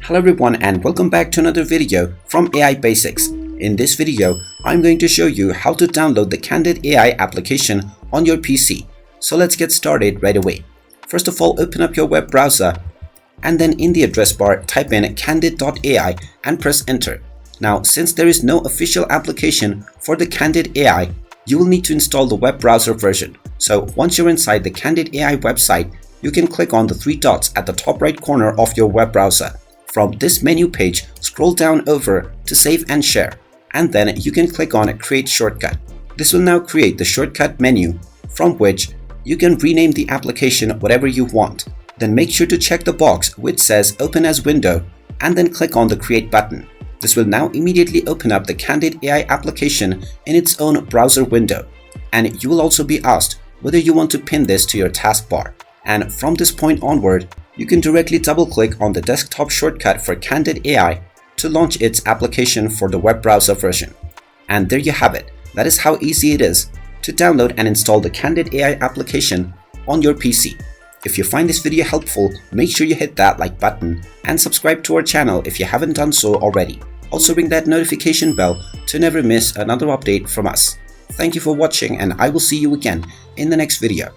Hello everyone and welcome back to another video from AI Basics. In this video, I'm going to show you how to download the CANDIDE AI application on your PC. So let's get started right away. First of all, open up your web browser and then in the address bar type in candide.ai and press enter. Now, since there is no official application for the CANDIDE AI, you will need to install the web browser version. So once you're inside the CANDIDE AI website, you can click on the three dots at the top right corner of your web browser. From this menu page, scroll down over to Save and Share, and then you can click on Create Shortcut. This will now create the shortcut menu from which you can rename the application whatever you want. Then make sure to check the box which says Open as Window and then click on the Create button. This will now immediately open up the CANDIDE AI application in its own browser window. And you will also be asked whether you want to pin this to your taskbar. And from this point onward, you can directly double-click on the desktop shortcut for CANDIDE AI to launch its application for the web browser version. And there you have it. That is how easy it is to download and install the CANDIDE AI application on your PC. If you find this video helpful, make sure you hit that like button and subscribe to our channel if you haven't done so already. Also ring that notification bell to never miss another update from us. Thank you for watching and I will see you again in the next video.